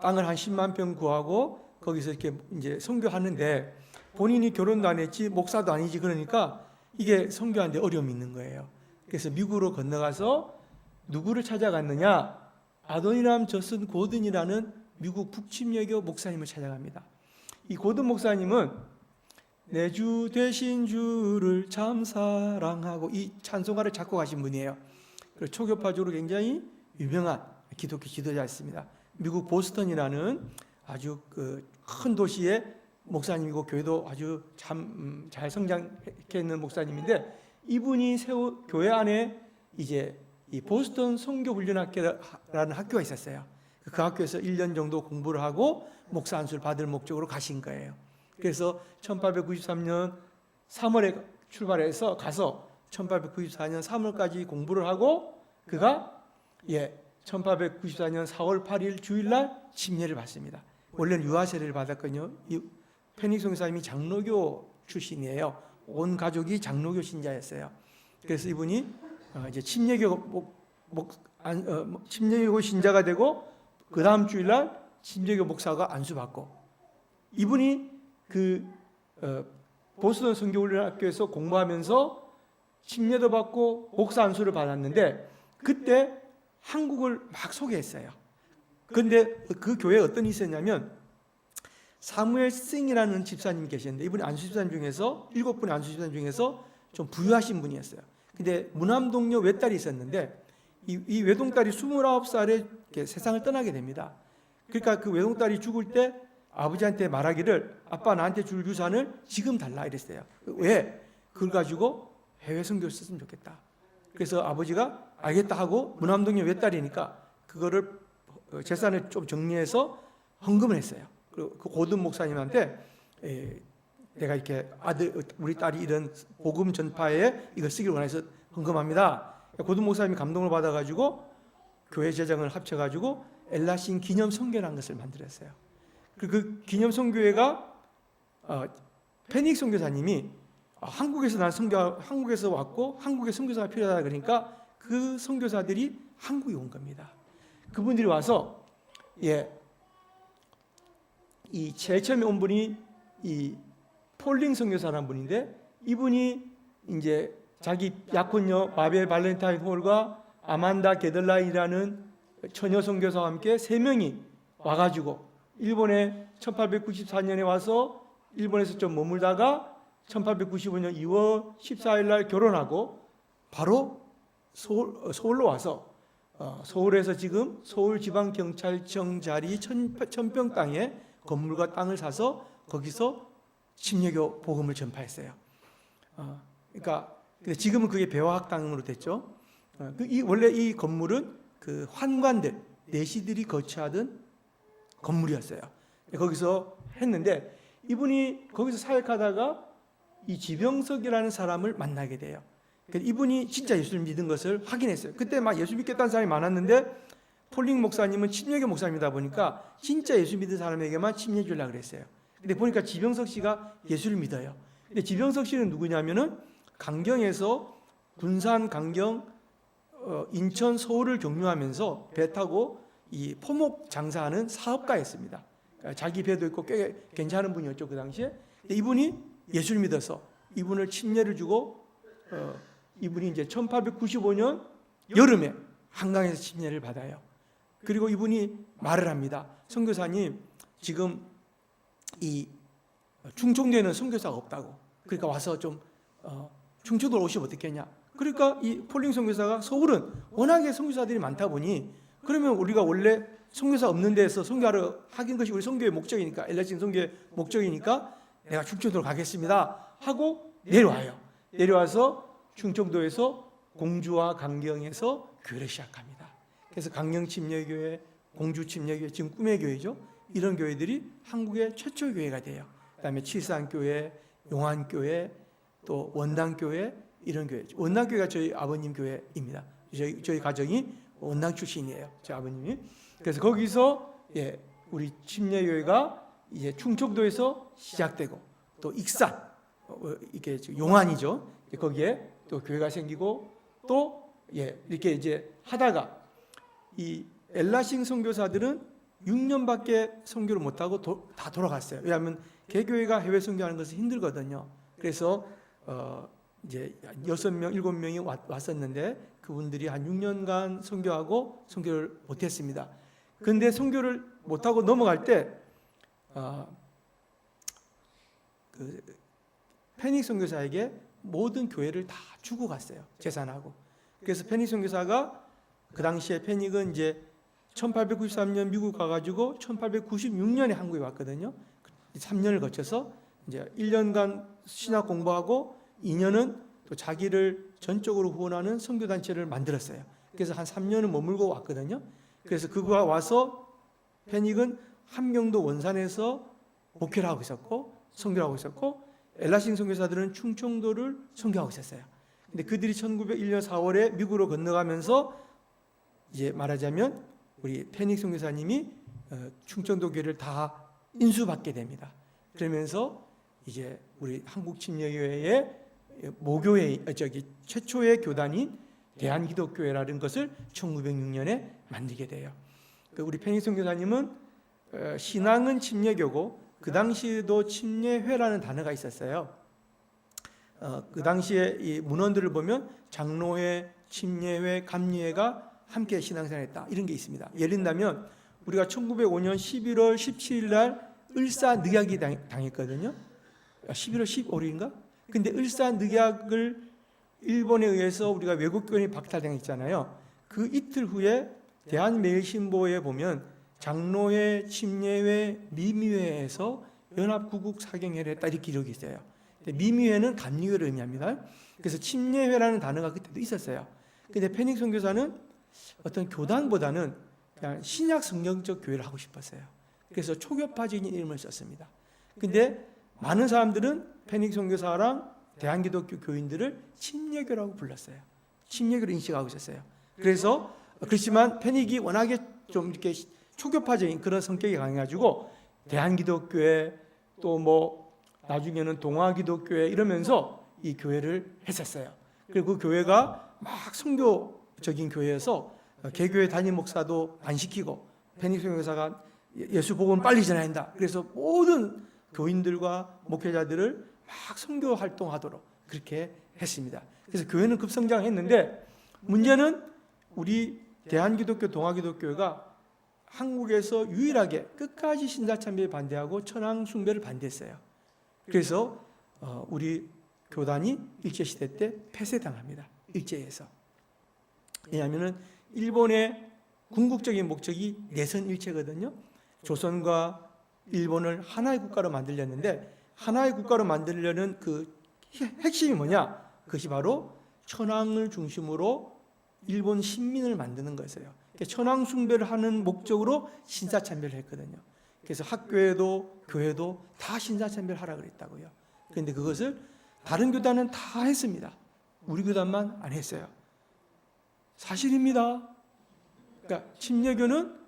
S1: 땅을 한 10만 평 구하고 거기서 이렇게 이제 선교하는데 본인이 결혼도 안 했지 목사도 아니지 그러니까 이게 선교하는데 어려움이 있는 거예요. 그래서 미국으로 건너가서 누구를 찾아갔느냐? 아도니람 저슨 고든이라는 미국 북침예교 목사님을 찾아갑니다. 이 고든 목사님은 내 주 되신 주를 참 사랑하고 이 찬송가를 작곡하신 분이에요. 그리고 초교파적으로 굉장히 유명한 기독교 지도자였습니다. 미국 보스턴이라는 아주 큰 도시의 목사님이고 교회도 아주 참 잘 성장해 있는 목사님인데 이분이 세운 교회 안에 이제 이 보스턴 선교훈련학교라는 학교가 있었어요. 그 학교에서 1년 정도 공부를 하고 목사 안수를 받을 목적으로 가신 거예요. 그래서 1893년 3월에 출발해서 가서 1894년 3월까지 공부를 하고 그가 1894년 4월 8일 주일날 침례를 받습니다. 원래는 유아 세례를 받았거든요. 이 페닉 선교사님이 장로교 출신이에요. 온 가족이 장로교 신자였어요. 그래서 이분이 이제 침례교 신자가 되고 그 다음 주일날 침례교 목사가 안수받고 이분이 보스턴 선교훈련학교에서 공부하면서 침례도 받고 목사 안수를 받았는데 그때 한국을 막 소개했어요. 그런데 그 교회에 어떤 일이 있었냐면 사무엘 싱이라는 집사님이 계셨는데 이분이 안수 집사님 중에서 7분의 안수 집사님 중에서 좀 부유하신 분이었어요. 근데 무남동녀 외딸이 있었는데 이 외동딸이 29살에 세상을 떠나게 됩니다. 그러니까 그 외동딸이 죽을 때 아버지한테 말하기를 아빠 나한테 줄 유산을 지금 달라 이랬어요. 왜? 그걸 가지고 해외 선교를 썼으면 좋겠다. 그래서 아버지가 알겠다 하고 무남동녀 외딸이니까 그거를 재산을 좀 정리해서 헌금을 했어요. 그리고 그 고든 목사님한테 내가 이렇게 우리 딸이 이런 복음 전파에 이걸 쓰기를 원해서 헌금합니다. 고든 목사님이 감동을 받아가지고 교회 재정을 합쳐가지고 엘라신 기념 선교라는 것을 만들었어요. 그 기념 선교회가 페닉 선교사님이 한국에서 왔고 한국에 선교사가 필요하다 그러니까 그 선교사들이 한국에 온 겁니다. 그분들이 와서 이 제일 처음에 온 분이 이 폴링 선교사라는 분인데 이분이 이제 자기 약혼녀 바벨 발렌타인 홀과 아만다 게들라이라는 처녀 선교사와 함께 3명이 와가지고 일본에 1894년에 와서 일본에서 좀 머물다가 1895년 2월 14일 날 결혼하고 바로 서울로 와서 서울에서 지금 서울지방경찰청 자리 천평 땅에 건물과 땅을 사서 거기서 침례교 복음을 전파했어요. 그러니까 지금은 그게 배화학당으로 됐죠. 원래 이 건물은 그 환관들, 내시들이 거처하던 건물이었어요. 거기서 했는데 이분이 거기서 사역하다가 이 지병석이라는 사람을 만나게 돼요. 이분이 진짜 예수를 믿은 것을 확인했어요. 그때 막 예수 믿겠다는 사람이 많았는데 폴링 목사님은 침례교 목사님이다 보니까 진짜 예수 믿은 사람에게만 침례 주려고 그랬어요. 근데 보니까 지병석 씨가 예수를 믿어요. 근데 지병석 씨는 누구냐면은 강경에서 군산, 강경, 인천, 서울을 경유하면서 배 타고 이 포목 장사하는 사업가였습니다. 자기 배도 있고 꽤 괜찮은 분이었죠 그 당시에. 근데 이분이 예수를 믿어서 이분을 침례를 주고 이분이 이제 1895년 여름에 한강에서 침례를 받아요. 그리고 이분이 말을 합니다. 선교사님 지금 이 충청도에는 선교사가 없다고. 그러니까 와서 좀 충청도로 오시면 어떻겠냐. 그러니까 이 폴링 선교사가 서울은 워낙에 선교사들이 많다 보니 그러면 우리가 원래 선교사 없는 데서 선교하러 하긴 것이 우리 선교의 목적이니까 엘라신 선교의 목적이니까 내가 충청도로 가겠습니다 하고 내려와요. 내려와서 충청도에서 공주와 강경에서 교회를 시작합니다. 그래서 강경 침례교회, 공주 침례교회, 지금 꿈의 교회죠. 이런 교회들이 한국의 최초 교회가 돼요. 그다음에 칠산교회, 용안교회, 또 원당교회 이런 교회. 원당교회가 저희 아버님 교회입니다. 저희 가정이 원당 출신이에요. 저희 아버님이. 그래서 거기서 우리 침례교회가 이제 충청도에서 시작되고 또 익산 이게 용안이죠. 거기에 또 교회가 생기고 또 이렇게 이제 하다가 이 엘라싱 선교사들은 6년밖에 선교를 못하고 다 돌아갔어요. 왜냐하면 개교회가 해외 선교하는 것은 힘들거든요. 그래서 이제 6명, 7명이 왔었는데 그분들이 한 6년간 선교하고 선교를 못했습니다. 그런데 선교를 못하고 넘어갈 때 그 페닉 선교사에게 모든 교회를 다 주고 갔어요. 재산하고. 그래서 페닉 선교사가 그 당시에 페닉은 이제 1893년 미국 가가지고 1896년에 한국에 왔거든요. 3년을 거쳐서 이제 1년간 신학 공부하고 2년은 또 자기를 전적으로 후원하는 선교단체를 만들었어요. 그래서 한 3년은 머물고 왔거든요. 그래서 그가 와서 페닉은 함경도 원산에서 목회를 하고 있었고 선교를 하고 있었고 엘라싱 선교사들은 충청도를 선교하고 있었어요. 근데 그들이 1901년 4월에 미국으로 건너가면서 이제 말하자면 우리 페닉 선교사님이 충청도 교회를 다 인수받게 됩니다. 그러면서 이제 우리 한국 침례교회의 모교회 최초의 교단인 대한기독교회라는 것을 1906년에 만들게 돼요. 우리 페닉 선교사님은 신앙은 침례교고 그 당시에도 침례회라는 단어가 있었어요. 그 당시에 이 문헌들을 보면 장로회, 침례회, 감리회가 함께 신앙생활했다 이런 게 있습니다. 예를 들면 우리가 1905년 11월 17일 날 을사늑약이 당했거든요. 11월 15일인가? 근데 을사늑약을 일본에 의해서 우리가 외국교인이 박탈당했잖아요. 그 이틀 후에 대한매일신보에 보면 장로회, 침례회, 미미회에서 연합구국 사경회를 했다 이렇게 기록이 있어요. 미미회는 감리회를 의미합니다. 그래서 침례회라는 단어가 그때도 있었어요. 근데 페닉 선교사는 어떤 교단보다는 그냥 신약 성경적 교회를 하고 싶었어요. 그래서 초교파적인 이름을 썼습니다. 근데 많은 사람들은 페닉 선교사랑 대한기독교 교인들을 침례교라고 불렀어요. 침례교로 인식하고 있었어요. 그래서 그렇지만 페닉이 워낙에 좀 이렇게 초교파적인 그런 성격이 강해가지고 대한기독교회 또 뭐 나중에는 동아기독교회 이러면서 이 교회를 했었어요. 그리고 그 교회가 막 선교적인 교회여서 개교회 담임 목사도 안 시키고 페닉 선교사가 예수 복음을 빨리 전해야 한다. 그래서 모든 교인들과 목회자들을 막 선교 활동하도록 그렇게 했습니다. 그래서 교회는 급성장했는데 문제는 우리 대한기독교 동아기독교회가 한국에서 유일하게 끝까지 신사참배에 반대하고 천황숭배를 반대했어요. 그래서 우리 교단이 일제시대 때 폐쇄당합니다. 일제에서. 왜냐하면 일본의 궁극적인 목적이 내선일체거든요. 조선과 일본을 하나의 국가로 만들려는데 하나의 국가로 만들려는 그 핵심이 뭐냐? 그것이 바로 천황을 중심으로 일본 신민을 만드는 거였어요. 천황 숭배를 하는 목적으로 신사참배를 했거든요. 그래서 학교에도 교회도 다 신사참배를 하라 그랬다고요. 그런데 그것을 다른 교단은 다 했습니다. 우리 교단만 안 했어요. 사실입니다. 그러니까 침례교는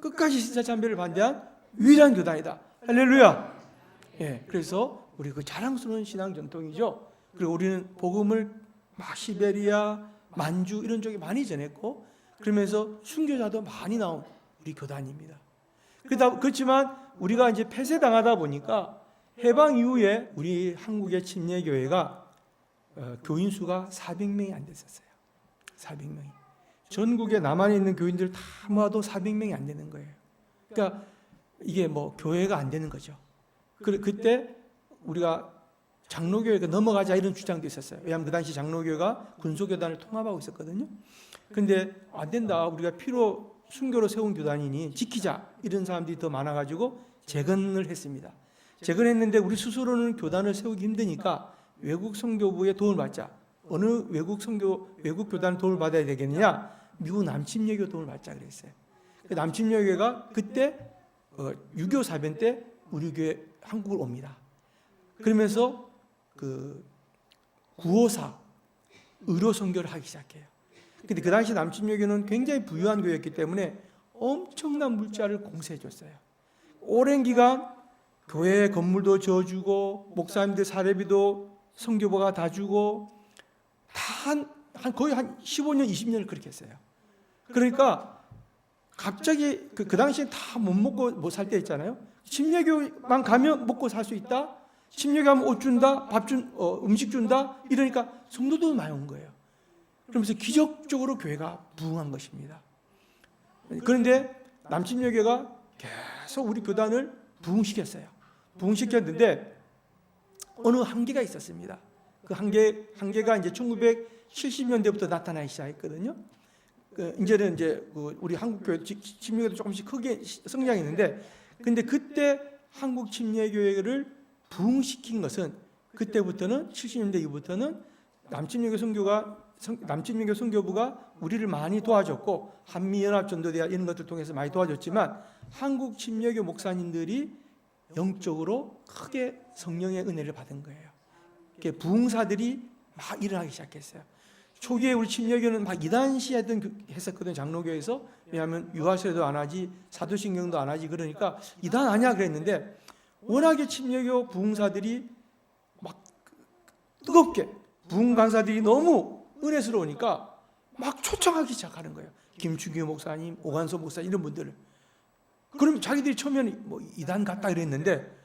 S1: 끝까지 신사참배를 반대한 유일한 교단이다. 할렐루야. 그래서 우리 그 자랑스러운 신앙 전통이죠. 그리고 우리는 복음을 막 시베리아, 만주 이런 쪽에 많이 전했고 그러면서 순교자도 많이 나온 우리 교단입니다. 그렇지만 우리가 이제 폐쇄당하다 보니까 해방 이후에 우리 한국의 침례교회가 교인 수가 400명이 안 됐었어요. 400명이. 전국에 남한에 있는 교인들 다 모아도 400명이 안 되는 거예요. 그러니까 이게 뭐 교회가 안 되는 거죠. 그때 우리가 장로교회가 넘어가자 이런 주장도 있었어요. 왜냐하면 그 당시 장로교회가 군소교단을 통합하고 있었거든요. 그런데 안 된다. 우리가 피로 순교로 세운 교단이니 지키자. 이런 사람들이 더 많아가지고 재건을 했습니다. 재건했는데 우리 스스로는 교단을 세우기 힘드니까 외국 선교부의 도움을 받자. 어느 외국 교단 도움을 받아야 되겠느냐? 미국 남침례교 도움을 받자 그랬어요. 남침례교회가 그때 6.25 사변 때 우리 교회 한국을 옵니다. 그러면서 그 954 의료 선교를 하기 시작해요. 근데 그 당시 남침례교는 굉장히 부유한 교회였기 때문에 엄청난 물자를 공세해 줬어요. 오랜 기간 교회 건물도 지어주고 목사님들 사례비도 선교부가 다 주고 한 거의 한 15년, 20년을 그렇게 했어요. 그러니까 갑자기 그 당시엔 다 못 먹고 못 살 때 있잖아요. 침례교만 가면 먹고 살 수 있다. 침례교 가면 옷 준다, 음식 준다. 이러니까 성도도 많이 온 거예요. 그러면서 기적적으로 교회가 부흥한 것입니다. 그런데 남침례교가 계속 우리 교단을 부흥시켰어요. 부흥시켰는데 어느 한계가 있었습니다. 그 한계가 이제 1970년대부터 나타나기 시작했거든요. 이제는 이제 우리 한국 교회 침례교도 조금씩 크게 성장했는데, 근데 그때 한국 침례교회를 부흥시킨 것은 그때부터는 70년대 이후부터는 남침례교 선교부가 우리를 많이 도와줬고 한미연합전도대회 이런 것들 통해서 많이 도와줬지만 한국 침례교 목사님들이 영적으로 크게 성령의 은혜를 받은 거예요. 부흥사들이 막 일어나기 시작했어요. 초기에 우리 침례교는 막 이단시 했었거든요. 장로교에서. 왜냐하면 유아세도 안 하지, 사도신경도 안 하지, 그러니까 이단 아니야 그랬는데 워낙에 침례교 부흥사들이 막 뜨겁게, 부흥 강사들이 너무 은혜스러우니까 막 초청하기 시작하는 거예요. 김충규 목사님, 오관소 목사님 이런 분들을. 그럼 자기들이 처음에는 뭐 이단 같다 그랬는데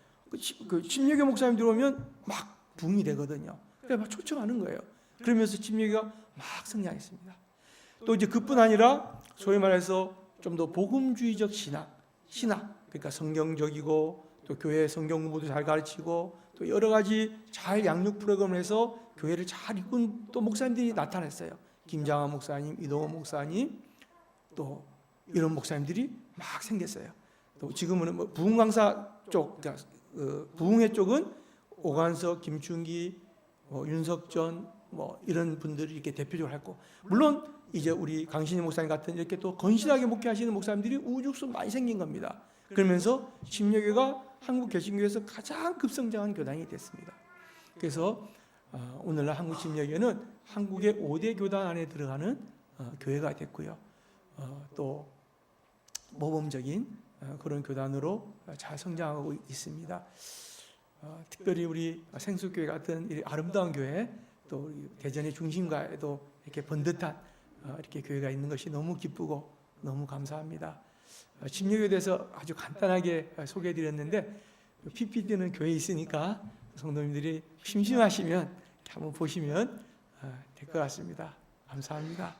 S1: 그 침례교 목사님 들어오면 막 부흥이 되거든요. 그래서 막 초청하는 거예요. 그러면서 침례교가 막 성장했습니다. 또 이제 그뿐 아니라 소위 말해서 좀 더 복음주의적 신학, 그러니까 성경적이고 또 교회 성경 공부도 잘 가르치고 또 여러 가지 잘 양육 프로그램을 해서 교회를 잘 이끈 또 목사님들이 나타났어요. 김장한 목사님, 이동호 목사님, 또 이런 목사님들이 막 생겼어요. 또 지금은 뭐 부흥 강사 쪽, 그러니까 부흥회 쪽은 오관석, 김충기, 윤석전 뭐 이런 분들이 이렇게 대표적으로 했고, 물론 이제 우리 강신희 목사님 같은 이렇게 또 건실하게 목회하시는 목사님들이 우후죽순 많이 생긴 겁니다. 그러면서 침례교가 한국 개신교에서 가장 급성장한 교단이 됐습니다. 그래서 오늘날 한국 침례교는 한국의 5대 교단 안에 들어가는 교회가 됐고요. 또 모범적인 그런 교단으로 잘 성장하고 있습니다. 특별히 우리 생수교회 같은 이 아름다운 교회, 또 대전의 중심가에도 이렇게 번듯한 이렇게 교회가 있는 것이 너무 기쁘고 너무 감사합니다. 침례교에 대해서 아주 간단하게 소개해드렸는데 PPT는 교회에 있으니까 성도님들이 심심하시면 한번 보시면 될 것 같습니다. 감사합니다.